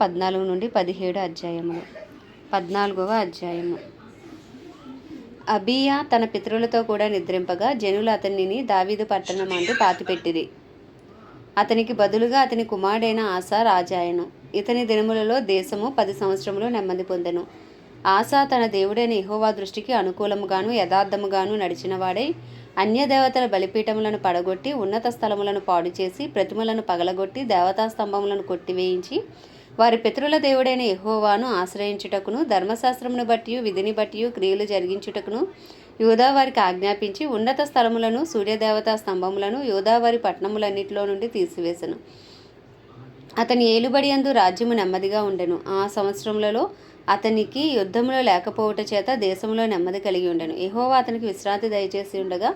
14 నుండి 17 అధ్యాయములు. 14వ అధ్యాయము. అబీయా తన పితరులతో కూడా నిద్రింపగా జనులు అతనిని దావీదు పట్టణమందు పాతిపెట్టిరి. అతనికి బదులుగా అతని కుమారుడైన ఆసా రాజాయెను. ఇతని దినములలో దేశము 10 సంవత్సరములు నెమ్మది పొందెను. ఆసా తన దేవుడైన యెహోవా దృష్టికి అనుకూలముగాను యథార్థముగాను నడిచినవాడై అన్యదేవతల బలిపీఠములను పడగొట్టి ఉన్నత స్థలములను పాడుచేసి ప్రతిమలను పగలగొట్టి దేవతాస్తంభములను కొట్టివేయించి వారి పితరుల దేవుడైన యెహోవాను ఆశ్రయించుటకును ధర్మశాస్త్రమును బట్టి విధిని బట్టి క్రియలు జరిగించుటకును యూదా వారికి ఆజ్ఞాపించి ఉన్నత స్థలములను సూర్యదేవతా స్తంభములను యూదా వారి పట్టణములన్నిటిలో నుండి తీసివేసెను. అతని ఏలుబడి యందు రాజ్యము నెమ్మదిగా ఉండెను. ఆ సంవత్సరములలో అతనికి యుద్ధములో లేకపోవుట చేత దేశంలో నెమ్మది కలిగి ఉండెను. యెహోవా అతనికి విశ్రాంతి దయచేసి ఉండగా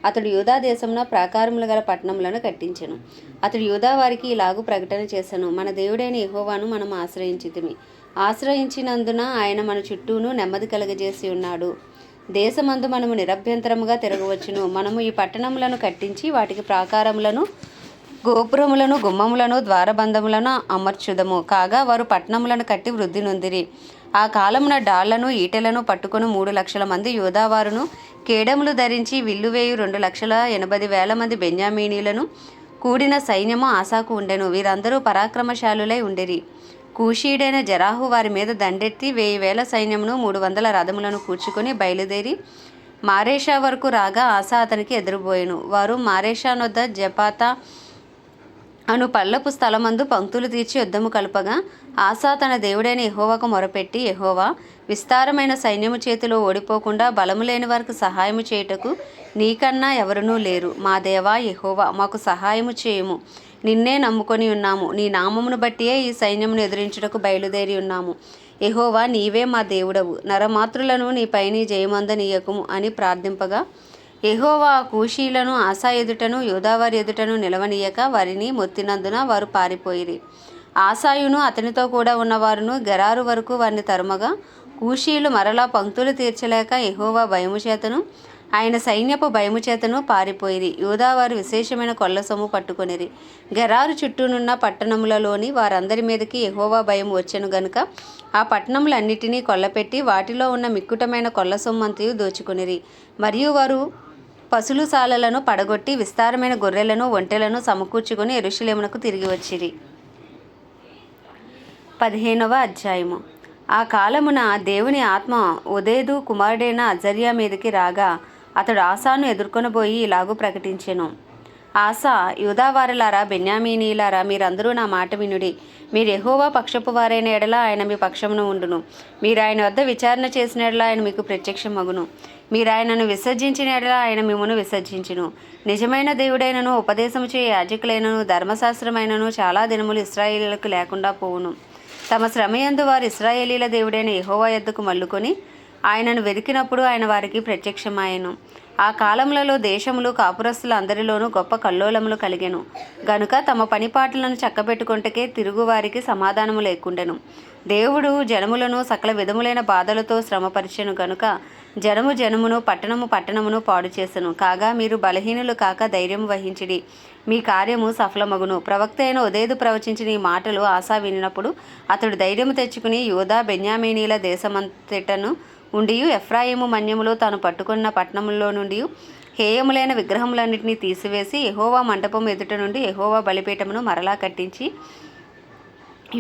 అతడు యూదా దేశమున ప్రాకారములు గల పట్టణములను కట్టించెను. అతడు యూదా వారికి ఇలాగు ప్రకటన చేసెను: మన దేవుడైన యెహోవాను మనం ఆశ్రయించినందున ఆయన మన చుట్టూను నెమ్మది కలగజేసి ఉన్నాడు. దేశమందు మనము నిరభ్యంతరముగా తిరగవచ్చును. మనము ఈ పట్టణములను కట్టించి వాటికి ప్రాకారములను గోపురములను గుమ్మములను ద్వారబంధములను అమర్చుదము. కాగా వారు పట్టణములను కట్టి వృద్ధి నొందిరి. ఆ కాలమున డాళ్లను ఈటెలను పట్టుకుని 3,00,000 మంది యూదావారును కేడములు ధరించి విల్లువేయు 2,80,000 మంది బెన్యామీనీలను కూడిన సైన్యము ఆసాకు ఉండెను. వీరందరూ పరాక్రమశాలులై ఉండిరి. కూషీయుడైన జరాహు వారి మీద దండెత్తి 1,000 సైన్యమును 300 రథములను కూర్చుకొని బయలుదేరి మారేషా వరకు రాగా ఆసా అతనికి ఎదురుబోయెను. వారు మారేషా నొద్ద జపాతా అను పల్లపు స్థలమందు పంక్తులు తీర్చి యుద్ధము కలుపగా ఆసా తన దేవుడైన యెహోవాకు మొరపెట్టి, యెహోవా, విస్తారమైన సైన్యము చేతిలో ఓడిపోకుండా బలము లేని వారికి సహాయము చేయుటకు నీకన్నా ఎవరునూ లేరు. మా దేవా యెహోవా, మాకు సహాయము చేయుము. నిన్నే నమ్ముకొని ఉన్నాము. నీ నామమును బట్టియే ఈ సైన్యమును ఎదిరించుటకు బయలుదేరి ఉన్నాము. యెహోవా, నీవే మా దేవుడవు. నరమాతృలను నీపైని జయమందనీయకుము అని ప్రార్థింపగా యెహోవా కూషీలను ఆసా ఎదుటను యూదావారి ఎదుటను నిలవనీయక వారిని మొత్తినందున వారు పారిపోయిరి. ఆసాయును అతనితో కూడా ఉన్నవారును గెరారు వరకు వారిని తరుమగా కూషీలు మరలా పంక్తులు తీర్చలేక యెహోవా భయము చేతను ఆయన సైన్యపు భయము చేతను పారిపోయిరి. యూదావారు విశేషమైన కొల్ల సొమ్ము పట్టుకొనిరి. గెరారు చుట్టూనున్న పట్టణములలోని వారందరి మీదకి యెహోవా భయం వచ్చెను గనుక ఆ పట్టణములన్నిటినీ కొల్లపెట్టి వాటిలో ఉన్న మిక్కుటమైన కొల్ల సొమ్మంతయు దోచుకొనిరి. మరియు వారు పశులశాలలను పడగొట్టి విస్తారమైన గొర్రెలను ఒంటెలను సమకూర్చుకొని యెరూషలేమునకు తిరిగి వచ్చిరి. 15వ అధ్యాయము. ఆ కాలమున దేవుని ఆత్మ ఓదేదు కుమారుడైన అజర్యా మీదకి రాగా అతడు ఆసాను ఎదుర్కొనబోయి ఇలాగూ ప్రకటించెను: ఆసా, యూదావారులారా, బెన్యామీనీలారా, మీరందరూ నా మాట వినుడి. మీరు యెహోవా పక్షపు వారైన ఎడల ఆయన మీ పక్షమున ఉండును. మీరు ఆయన వద్ద విచారణ చేసిన ఎడల ఆయన మీకు ప్రత్యక్షమగును. మీరు ఆయనను విసర్జించిన ఎడల ఆయన మిమ్మును విసర్జించును. నిజమైన దేవుడైనను ఉపదేశము చేయ యాజకులైనను ధర్మశాస్త్రమైనను చాలా దినములు ఇశ్రాయేలీయులకు లేకుండా పోవును. తమ శ్రమయందు వారు ఇశ్రాయేలీల దేవుడైన యెహోవా యొద్దకు మల్లుకొని ఆయనను వెదికినప్పుడు ఆయన వారికి ప్రత్యక్షమాయెను. ఆ కాలములలో దేశములు కాపురస్తుల అందరిలోనూ గొప్ప కల్లోలములు కలిగెను గనుక తమ పనిపాట్లను చక్కబెట్టుకొంటకే తిరుగువారికి సమాధానము లేకుండెను. దేవుడు జనములను సకల విధములైన బాధలతో శ్రమపరిచెను గనుక జనమును పట్టణమును పాడు చేసెను. కాగా మీరు బలహీనులు కాక ధైర్యము వహించిడి, మీ కార్యము సఫలమగును. ప్రవక్త అయిన ఓదేదు ప్రవచించిన ఈ మాటలు ఆసా వినినప్పుడు అతడు ధైర్యము తెచ్చుకుని యూదా బెన్యామీనీల దేశమంతటను ఉండి ఎఫ్రాయిము మన్యములో తాను పట్టుకున్న పట్టణములో నుండి హేయములైన విగ్రహములన్నింటినీ తీసివేసి యెహోవా మంటపం ఎదుట నుండి యెహోవా బలిపీఠమును మరలా కట్టించి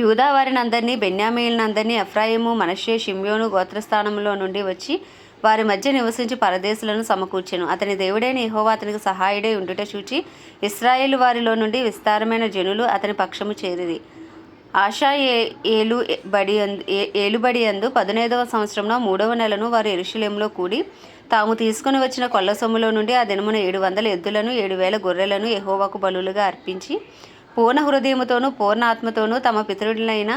యూదా వారినందరినీ బెన్యామీనులందరినీ ఎఫ్రాయిము మనష్షే షిమ్యోను గోత్రస్థానంలో నుండి వచ్చి వారి మధ్య నివసించి పరదేశులను సమకూర్చెను. అతని దేవుడైన యెహోవా అతనికి సహాయుడై ఉండుట చూచి ఇశ్రాయేలు వారిలో నుండి విస్తారమైన జనులు అతని పక్షము చేరిరి. ఆషా ఏలుబడి యందు 15వ సంవత్సరంలో 3వ నెలను వారు యెరూషలేములో కూడి తాము తీసుకుని వచ్చిన కొల్ల సొమ్ములో నుండి ఆ దినమున 700 ఎద్దులను 7,000 గొర్రెలను యెహోవాకు బలులుగా అర్పించి పూర్ణ హృదయముతోనూ పూర్ణ ఆత్మతోనూ తమ పితరులైన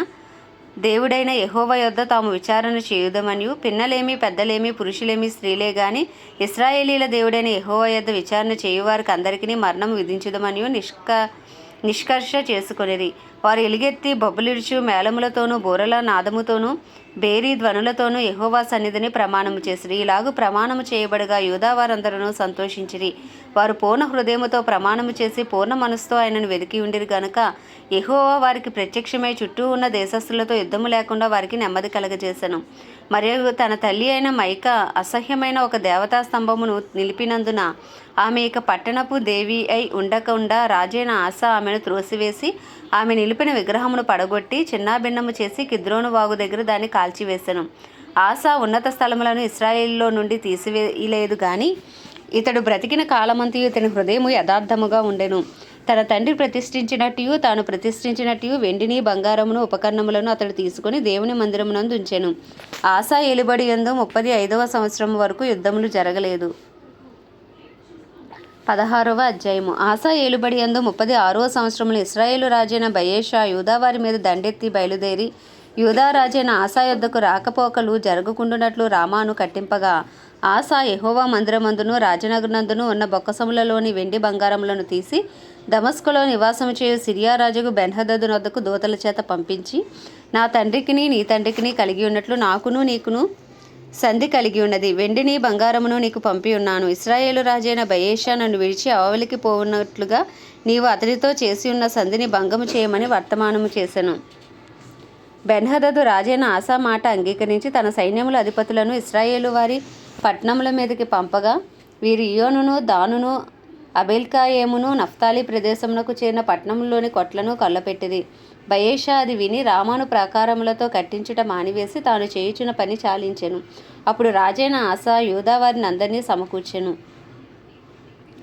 దేవుడైన యెహోవా యొద్ద తాము విచారణ చేయుదమనియు పిన్నలేమి పెద్దలేమి పురుషులేమి స్త్రీలే గాని ఇశ్రాయేలీల దేవుడైన యెహోవా యొద్ద విచారణ చేయువారికి అందరికీ మరణం విధించుదమనియు నిష్కర్ష చేసుకొనిరి. వారు ఎలుగెత్తి బొబ్బలిడుచు మేళములతోనూ బూరల నాదముతోనూ బేరీ ధ్వనులతోనూ యెహోవా సన్నిధిని ప్రమాణము చేసిరి. ఇలాగూ ప్రమాణము చేయబడగా యూదా వారందరూ సంతోషించిరి. వారు పూర్ణ హృదయముతో ప్రమాణము చేసి పూర్ణ మనసుతో ఆయనను వెదికి ఉండిరి గనుక యెహోవా వారికి ప్రత్యక్షమై చుట్టూ ఉన్న దేశస్థులతో యుద్ధము లేకుండా వారికి నెమ్మది కలగజేసెను. మరియు తన తల్లి అయిన మైకా అసహ్యమైన ఒక దేవతా స్తంభమును నిలిపినందున ఆమె ఇక పట్టణపు దేవి అయి ఉండకుండా రాజైన ఆసా ఆమెను త్రోసివేసి ఆమె నిలిపిన విగ్రహమును పడగొట్టి చిన్నాభిన్నము చేసి కిద్రోను వాగు దగ్గర దాన్ని కాల్చివేసెను. ఆసా ఉన్నత స్థలములను ఇశ్రాయేలులో నుండి తీసివేయలేదు గాని ఇతడు బ్రతికిన కాలమంతయు ఇతని హృదయము యథార్థముగా ఉండెను. తన తండ్రి ప్రతిష్ఠించినట్టు తాను ప్రతిష్ఠించినట్టు వెండిని బంగారమును ఉపకరణములను అతడు తీసుకుని దేవుని మందిరమునందు ఉంచెను. ఆసా ఏలుబడి యందు 35వ సంవత్సరం వరకు యుద్ధములు జరగలేదు. 16వ అధ్యాయము. ఆసా ఏలుబడి యందు 36వ సంవత్సరములో ఇశ్రాయేలు రాజైన బయెషా యూదావారి మీద దండెత్తి బయలుదేరి యూదా రాజైన ఆసా యొద్దకు రాకపోకలు జరగకుండునట్లు రామాను కట్టింపగా ఆసా యెహోవా మందిరమందును రాజనగరునందును ఉన్న బొక్కసములలోని వెండి బంగారములను తీసి దమస్కులో నివాసము చేయు సిరియా రాజుకు బెన్హదదు నొద్దకు దూతల చేత పంపించి, నా తండ్రికిని నీ తండ్రికిని కలిగి ఉన్నట్లు నాకును నీకును సంధి కలిగి ఉన్నది. వెండిని బంగారమును నీకు పంపి ఉన్నాను. ఇశ్రాయేలు రాజైన బయెషా నన్ను విడిచి అవలికి పోవున్నట్లుగా నీవు అతడితో చేసి ఉన్న సంధిని భంగము చేయమని వర్తమానము చేసెను. బెన్హదదు రాజైన ఆసా మాట అంగీకరించి తన సైన్యముల అధిపతులను ఇశ్రాయేలు వారి పట్టణముల మీదకి పంపగా వీరు ఇయోనును దానును అబేల్కాయేమును నఫ్తాలి ప్రదేశమునకు చేరిన పట్టణంలోని కొట్లను కళ్ళపెట్టిరి. బయెషా అది విని రామాను ప్రాకారములతో కట్టించుట మానివేసి తాను చేయుచున్న పని చాలించెను. అప్పుడు రాజైన ఆసా యూదా వారిని అందరినీ సమకూర్చెను.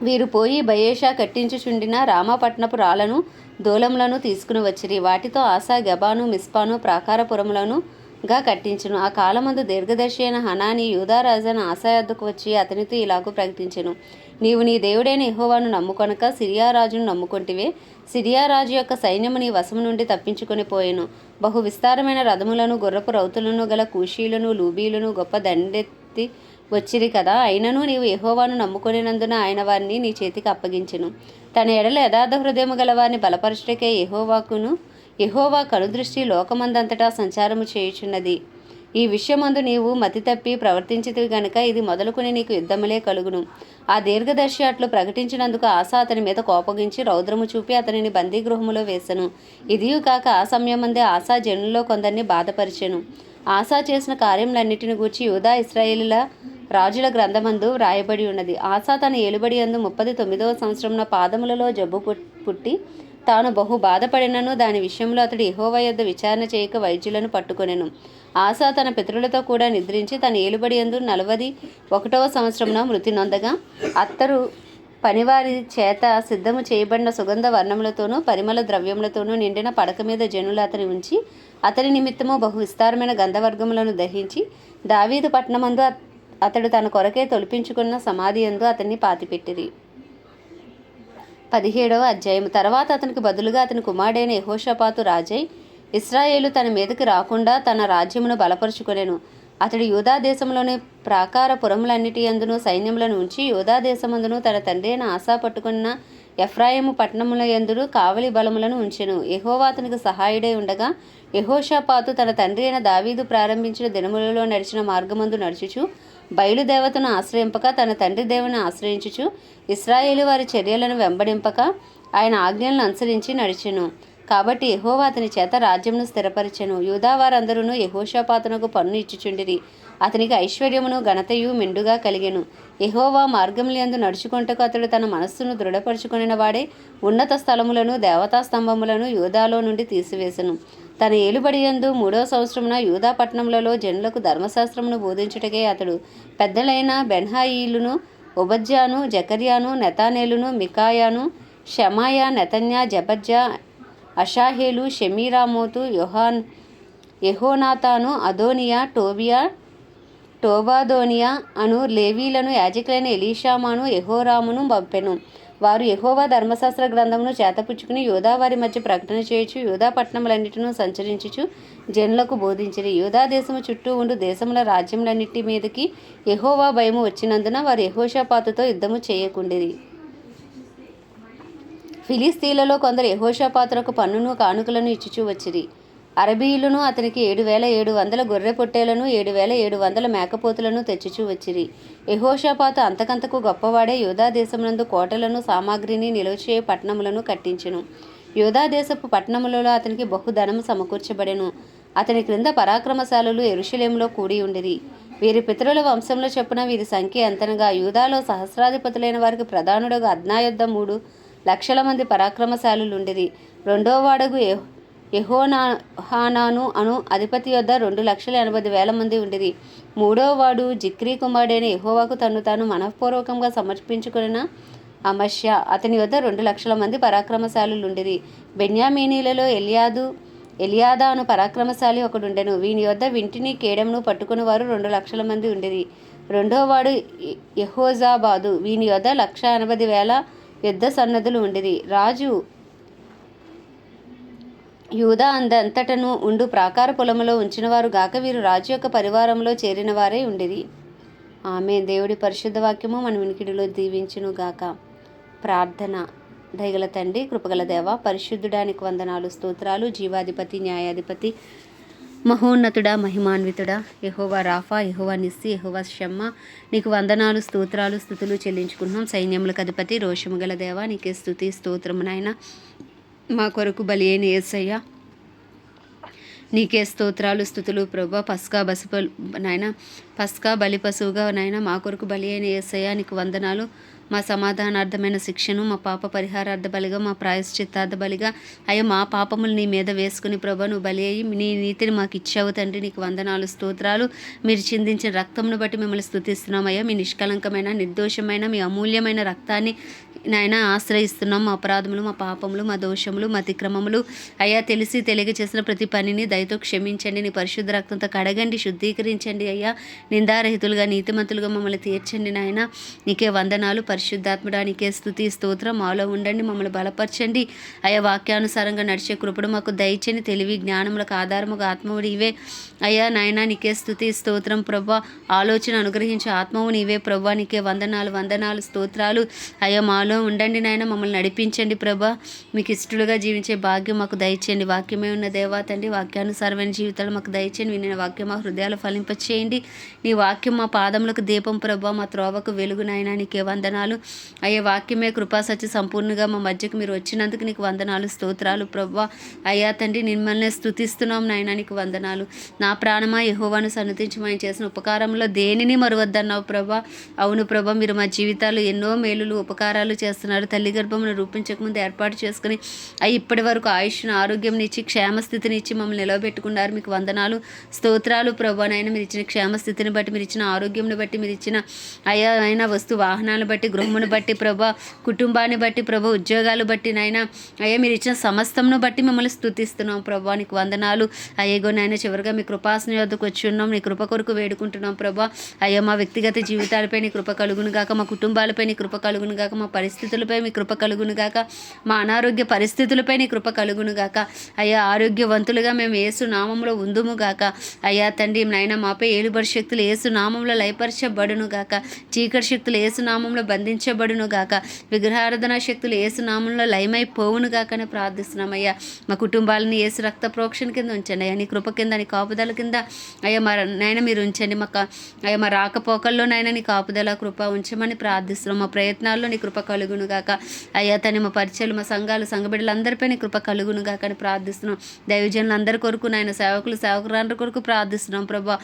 వీరు పోయి బయెషా కట్టించుచుండిన రామపట్నపు రాళ్లను దూలములను తీసుకుని వచ్చిరి. వాటితో ఆసా గెబాను మిస్పాను ప్రాకారపురములను గా కట్టించును. ఆ కాలమందు దీర్ఘదర్శి అయిన హనాని యూదా రాజైన ఆసా యొద్దకు వచ్చి అతనితో ఇలాగూ ప్రకటించెను. నీవు నీ దేవుడైన యెహోవాను నమ్ముకొనక సిరియా రాజును నమ్ముకొంటివే. సిరియా రాజు యొక్క సైన్యము నీ వశము నుండి తప్పించుకొని పోయెను. బహు విస్తారమైన రథములను గుర్రపు రౌతులను గల కూషీలను లూబీలను గొప్ప దండెత్తి వచ్చిరి కదా. అయినను నీవు యెహోవాను నమ్ముకొనినందున ఆయన వారిని నీ చేతికి అప్పగించెను. తన ఎడల యథార్థ హృదయము గల వారిని బలపరచుటకే యెహోవా కనుదృష్టి లోకమందంతటా సంచారము చేయుచున్నది. ఈ విషయమందు నీవు మతి తప్పి ప్రవర్తించితివి గనుక ఇది మొదలుకొని నీకు యుద్ధములే కలుగును. ఆ దీర్ఘదర్శి అట్లు ప్రకటించినందుకు ఆసా అతని మీద కోపగించి రౌద్రము చూపి అతనిని బందీగృహములో వేసెను. ఇదియు కాక ఆ సమయమందే ఆసా జనుల్లో కొందరిని బాధపరిచెను. ఆసా చేసిన కార్యములన్నిటిని గూర్చి యూదా ఇశ్రాయేలుల రాజుల గ్రంథమందు వ్రాయబడి ఉన్నది. ఆసా తన ఏలుబడి యందు 39వ సంవత్సరమున పాదములలో జబ్బు పుట్టి తాను బహు బాధపడినను దాని విషయంలో అతడు యెహోవా యొద్ద విచారణ చేయక వైద్యులను పట్టుకొనెను. ఆసా తన పితరులతో కూడా నిద్రించి తన ఏలుబడి యందు 41వ సంవత్సరమున మృతి నొందగా అత్తరు పనివారి చేత సిద్ధము చేయబడిన సుగంధ వర్ణములతోనూ పరిమళ ద్రవ్యములతోనూ నిండిన పడక మీద జనులు అతని ఉంచి అతని నిమిత్తము బహు విస్తారమైన గంధవర్గములను దహించి దావీదు పట్టణమందు అతడు తన కొరకే తొలిపించుకున్న సమాధి యందు అతన్ని పాతిపెట్టిరి. 17వ అధ్యాయం. తర్వాత అతనికి బదులుగా అతని కుమారుడైన యెహోషాపాతు రాజై ఇశ్రాయేలు తన మీదకి రాకుండా తన రాజ్యమును బలపరుచుకొనెను. అతడు యూదా దేశంలోని ప్రాకారపురములన్నిటి యందును సైన్యములను ఉంచి యూదా దేశమందును తన తండ్రి అయిన ఆసా పట్టుకున్న ఎఫ్రాయిము పట్టణముల యందును కావలి బలములను ఉంచెను. యెహోవా అతనికి సహాయుడై ఉండగా యెహోషాపాతు తన తండ్రి అయిన దావీదు ప్రారంభించిన దినములలో నడిచిన మార్గమందు నడుచుచు బయలుదేవతను ఆశ్రయింపక తన తండ్రి దేవుని ఆశ్రయించుచు ఇశ్రాయేలు వారి చర్యలను వెంబడింపక ఆయన ఆజ్ఞలను అనుసరించి నడిచెను. కాబట్టి యెహోవా అతని చేత రాజ్యమును స్థిరపరిచెను. యూదా వారందరూ యెహోషాపాతునకు పన్ను ఇచ్చుచుండిరి. అతనికి ఐశ్వర్యమును ఘనతయు మెండుగా కలిగెను. యెహోవా మార్గములందు నడుచుకొనుటకు అతడు తన మనస్సును దృఢపరచుకొనిన వాడే ఉన్నత స్థలములను దేవతా స్తంభములను యూదాలో నుండి తీసివేసెను. తన ఏలుబడి యందు 3వ సంవత్సరమున యూదా పట్టణములలో జనులకు ధర్మశాస్త్రమును బోధించుటకే అతడు పెద్దలైన బెన్హాయిలును ఒబద్యాను జకర్యాను నెతానేలును మికాయాను షమాయా నెతన్యా జబజ్జా అషాహేలు షెమీరామోతు యెహోనాతాను అదోనియా టోబాదోనియా అను లేవీలను యాజకులైన ఎలీషామాను యెహోరామును పంపెను. వారు యెహోవా ధర్మశాస్త్ర గ్రంథమును చేతపుచ్చుకుని యూదా వారి మధ్య ప్రకటన చేయుచు యూదా పట్టణములన్నిటిను సంచరించుచు జనులకు బోధించిరి. యూదా దేశము చుట్టూ ఉండు దేశముల రాజ్యములన్నిటి మీదకి యెహోవా భయము వచ్చినందున వారు యెహోషాపాతుతో యుద్ధము చేయకుండిరి. ఫిలిస్తీన్లలో కొందరు యెహోషాపాతునకు పన్నును కానుకలను ఇచ్చుచూ వచ్చిరి. అరబీయులను అతనికి 7,700 గొర్రె పొట్టేలను 7,700 మేకపోతులను తెచ్చుచూ వచ్చిరి. యెహోషాపాతు అంతకంతకు గొప్పవాడే యూదా దేశమునందు కోటలను సామాగ్రిని నిలువచేయ పట్టణములను కట్టించెను. యూదా దేశపు పట్టణములలో అతనికి బహుధనము సమకూర్చబడెను. అతని క్రింద పరాక్రమశాలులు యెరూషలేములో కూడి ఉండిరి. వీరి పితరుల వంశంలో చొప్పున వీరి సంఖ్య ఎంతనగా, యూదాలో సహస్రాధిపతులైన వారికి ప్రధానుడుగా అద్నా యొద్ద 3,00,000 మంది పరాక్రమశాలులుండిరి. రెండో వాడగు యెహోహానాను అను అధిపతి యొద్ద 2,80,000 మంది ఉండిరి. మూడో వాడు జిక్రీ కుమారుడైన యెహోవాకు తన్ను తాను మనఃపూర్వకంగా సమర్పించుకున్న అమస్య, అతని యొద్ద 2,00,000 మంది పరాక్రమశాలులుండిరి. బెన్యామీనీలలో ఎలియాదా అను పరాక్రమశాలి ఒకడుండెను. వీని యొద్ద వింటిని కేడెమును పట్టుకుని వారు 2,00,000 మంది ఉండిరి. రెండో వాడు యెహోజాబాదు, వీని యొద్ద 1,80,000 యుద్ధ సన్నద్ధులు ఉండిరి. రాజు యూదా అంతటను ఉండు ప్రాకార పొలములో ఉంచినవారు గాక, వీరు రాజు యొక్క పరివారంలో చేరిన వారై ఉండిరి. ఆమె దేవుడి పరిశుద్ధ వాక్యము మన వినికిడిలో దీవించును గాక. ప్రార్థన. దయగల తండ్రి, కృపగల దేవ, పరిశుద్ధుడానికి వందనాలు, స్తోత్రాలు. జీవాధిపతి, న్యాయాధిపతి, మహోన్నతుడా, మహిమాన్వితుడా, యెహోవా రాఫా, యెహోవా నిస్సి, యెహోవా షమ్మా, నీకు వందనాలు, స్తోత్రాలు, స్తుతులు చెల్లించుకుంటున్నాం. సైన్యములకు అధిపతి, రోషము గల దేవ, నీకే స్తుతి స్తోత్రము నాయన. మా కొరకు బలి అయిన యేసయ్య, నీకే స్తోత్రాలు, స్తుతులు ప్రభా. పస్కా బలి పశువుగా నాయన మా కొరకు బలి అయిన యేసయ్య, నీకు వందనాలు. మా సమాధానార్థమైన శిక్షను మా పాప పరిహారార్థ బలిగా, మా ప్రాయశ్చిత్తార్థ బలిగా అయ్యా మా పాపములు నీ మీద వేసుకుని ప్రభా నువ్వు బలి అయ్యి నీ నీతిని మాకు ఇచ్చావు తండ్రి. నీకు వందనాలు, స్తోత్రాలు. మీరు చిందించిన రక్తంను బట్టి మిమ్మల్ని స్తుతిస్తున్నాం అయ్యా. మీ నిష్కలంకమైన, నిర్దోషమైన, మీ అమూల్యమైన రక్తాన్ని నాయన ఆశ్రయిస్తున్నాం. మా అపరాధములు, మా పాపములు, మా దోషములు, మా అతిక్రమములు అయ్యా తెలిసి తెలియక చేసిన ప్రతి పనిని దయతో క్షమించండి. నీ పరిశుద్ధ రక్తంతో కడగండి, శుద్ధీకరించండి అయ్యా. నిందారహితులుగా, నీతిమంతులుగా మమ్మల్ని తీర్చండి నాయన. నీకే వందనాలు. పరిశుద్ధాత్ముడా, నీకే స్తుతి స్తోత్రం. మాలో ఉండండి, మమ్మల్ని బలపరచండి అయ్యా. వాక్యానుసారంగా నడిచే కృపడు మాకు దయచండి. తెలివి జ్ఞానములకు ఆధారముగా ఆత్మవుడు ఇవే అయ్యా నాయన. నీకే స్తుతి స్తోత్రం ప్రభా. ఆలోచన అనుగ్రహించే ఆత్మవు నీవే ప్రభా. నీకే వందనాలు, వందనాలు, స్తోత్రాలు అయ్యా. మాలో ఉండండి నాయన, మమ్మల్ని నడిపించండి ప్రభా. మీకు ఇష్టలుగా జీవించే భాగ్యం మాకు దయచేయండి. వాక్యమే ఉన్న దేవా తండ్రి, వాక్యానుసారమైన జీవితాలు మాకు దయచేయండి. వినిన వాక్యం మా హృదయాలు ఫలింపచేయండి. నీ వాక్యం మా పాదములకు దీపం ప్రభా, మా త్రోవకు వెలుగు నాయన. నీకే వందనాలు అయ్యా. వాక్యమే కృపా సత్య సంపూర్ణంగా మా మధ్యకు మీరు వచ్చినందుకు నీకు వందనాలు, స్తోత్రాలు ప్రభా. అయ్యా తండ్రి, మిమ్మల్ని స్తుతిస్తున్నాం నాయన. నీకు వందనాలు. నా ప్రాణమా యెహోవాను సన్నతించి ఆయన చేసిన ఉపకారంలో దేనిని మరువద్దన్నావు ప్రభా. అవును ప్రభా, మీరు మా జీవితాలు ఎన్నో మేలులు ఉపకారాలు చేస్తున్నారు. తల్లి గర్భమును రూపించకముందు ఏర్పాటు చేసుకుని ఇప్పటి వరకు ఆయుష్ను, ఆరోగ్యం ఇచ్చి, క్షేమస్థితిని ఇచ్చి మమ్మల్ని నిలవబెట్టుకున్నారు. మీకు వందనాలు, స్తోత్రాలు ప్రభా. నాయన మీరు ఇచ్చిన క్షేమస్థితిని బట్టి, మీరు ఇచ్చిన ఆరోగ్యంను బట్టి, మీరు ఇచ్చిన అయ్యా అయినా వస్తు వాహనాలను బట్టి, గృహమును బట్టి ప్రభా, కుటుంబాన్ని బట్టి ప్రభా, ఉద్యోగాలు బట్టి నాయన అయ్యా మీరు ఇచ్చిన సమస్తంను బట్టి మిమ్మల్ని స్తుతిస్తున్నాం ప్రభా. నీకు వందనాలు అయ్యేగో నాయన. చివరిగా మీ కృపాసన యొద్దకు వచ్చి ఉన్నాం. నీ కృప కొరకు వేడుకుంటున్నాం ప్రభా. అయ్యా మా వ్యక్తిగత జీవితాలపై నీ కృప కలుగును గాక, మా కుటుంబాలపై నీ కృప కలుగును గాక, మా పరిస్థితులపై మీ కృప కలుగును గాక, మా అనారోగ్య పరిస్థితులపై నీ కృప కలుగును గాక అయ్యా. ఆరోగ్యవంతులుగా మేము యేసు నామంలో ఉందుము గాక అయ్యా తండ్రి. నాయన మాపై ఏలుబడి శక్తులు యేసు నామంలో లయపరచబడును గాక, చీకటి శక్తులు యేసు నామంలో బంధించబడును గాక, విగ్రహారాధన శక్తులు యేసు నామంలో లయమైపోవును గాక అని ప్రార్థిస్తున్నామయ్యా. మా కుటుంబాలని యేసు రక్త ప్రోక్షణ కింద ఉంచండి అయ్యా. నీ కృప కింద, నీ కాపుదల కింద అయ్యా మా నాయన మీరు ఉంచండి. అయ్యా మా రాకపోకల్లో నాయన నీ కాపుదల కృప ఉంచమని ప్రార్థిస్తున్నాం. మా ప్రయత్నాల్లో నీ కృప కలుగును గాక అయ్యా తని. మా పరిచయలు, మా సంఘాలు, సంఘ బిడ్డలందరిపై నీ కృప కలుగును గాక అని ప్రార్థిస్తున్నాం. దైవజనులందరి కొరకు నాయన, సేవకులు, సేవకులందరి కొరకు ప్రార్థిస్తున్నాం ప్రభా.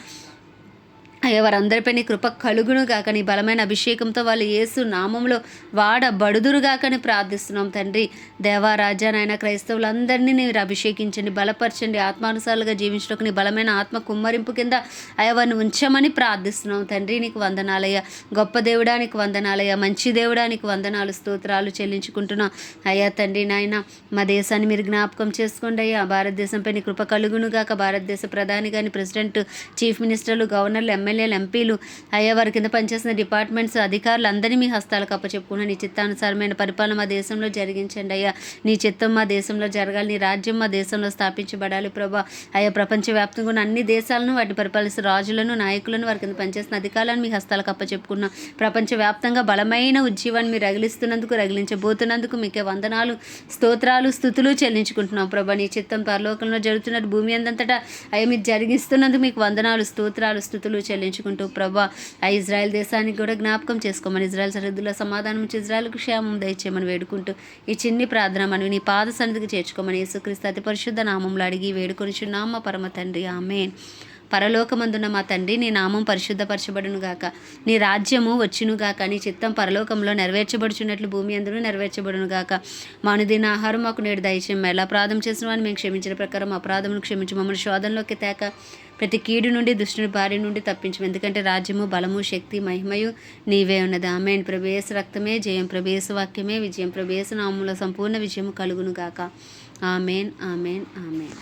అయ్యా వారందరిపై నీ కృప కలుగును గాక, నీ బలమైన అభిషేకంతో వాళ్ళు యేసు నామంలో వాడబడుదురుగాకని ప్రార్థిస్తున్నాం తండ్రి. దేవారాజా నాయన, క్రైస్తవులందరినీ మీరు అభిషేకించండి, బలపరచండి. ఆత్మానుసారులుగా జీవించడానికి నీ బలమైన ఆత్మ కుమ్మరింపు కింద అయ్యా వారిని ఉంచమని ప్రార్థిస్తున్నాం తండ్రి. నీకు వందనాలయ్యా. గొప్ప దేవుడా నీకు వందనాలయ్యా. మంచి దేవుడా నీకు వందనాలు, స్తోత్రాలు చెల్లించుకుంటున్నాం అయ్యా తండ్రి. నాయన మా దేశాన్ని మీరు జ్ఞాపకం చేసుకోండి అయ్యా. భారతదేశంపై నీ కృప కలుగును గాక. భారతదేశ ప్రధాని కానీ, ప్రెసిడెంట్, చీఫ్ మినిస్టర్లు, గవర్నర్లు, ఎమ్మెల్యేలు, ఎంపీలు, అయ్యా వారి కింద పనిచేసిన డిపార్ట్మెంట్స్ అధికారులు అందరినీ మీ హస్తాలకు అప్పచెప్పుకున్న నీ చిత్తానుసారమైన పరిపాలన మా దేశంలో జరిగించండి అయ్యా. నీ చిత్తం మా దేశంలో జరగాలి, నీ రాజ్యం మా దేశంలో స్థాపించబడాలి ప్రభా. అయ్యా ప్రపంచవ్యాప్తంగా ఉన్న అన్ని దేశాలను వాటిని పరిపాలిస్తున్న రాజులను, నాయకులను, వారి కింద పనిచేసిన అధికారులను మీ హస్తాలకు అప్పచెప్పుకున్నాం. ప్రపంచవ్యాప్తంగా బలమైన ఉజ్జీవాన్ని మీరు రగిలిస్తున్నందుకు, రగిలించబోతున్నందుకు మీకే వందనాలు, స్తోత్రాలు, స్తుతులు చెల్లించుకుంటున్నాం ప్రభా. నీ చిత్తం పరలోకంలో జరుగుతున్నట్టు భూమి అందంతటా అయ్యా మీరు జరిగిస్తున్నందుకు మీకు వందనాలు, స్తోత్రాలు, స్తుతులు చెల్లించుకుంటూ ప్రభా. ఆ ఇజ్రాయెల్ దేశానికి కూడా జ్ఞాపకం చేసుకోమని, ఇజ్రాయెల్ సరిహద్దులో సమాధానం ఇచ్చి ఇజ్రాయెల్కు క్షేమం దయచేయమని వేడుకుంటూ ఈ చిన్ని ప్రార్థన మనవి నీ పాద సన్నిధికి చేర్చుకోమని యేసుక్రీస్తు అతి పరిశుద్ధ నామంలో అడిగి వేడుకొనిచున్నాం మా పరమ తండ్రి, ఆమేన్. పరలోకమందున్న మా తండ్రి, నీ నామం పరిశుద్ధపరచబడునుగాక, నీ రాజ్యము వచ్చునుగాక, నీ చిత్తం పరలోకంలో నెరవేర్చబడుచున్నట్లు భూమి అందులో నెరవేర్చబడునుగాక. మా అనుదిన ఆహారం మాకు నేడు దయచేయం. ఎలా అపరాధం చేసిన వాడిని మేము క్షమించిన ప్రకారం అపరాధమును క్షమించు. మమ్మల్ని శోధనలోకి తేక ప్రతి కీడు నుండి, దుష్టుని బారి నుండి తప్పించము. ఎందుకంటే రాజ్యము, బలము, శక్తి, మహిమయు నీవే ఉన్నది. ఆమేన్. ప్రభు యేసు రక్తమే జయం, ప్రభు యేసు వాక్యమే విజయం, ప్రభు యేసు నామములో సంపూర్ణ విజయము కలుగునుగాక. ఆమేన్, ఆమేన్, ఆమేన్.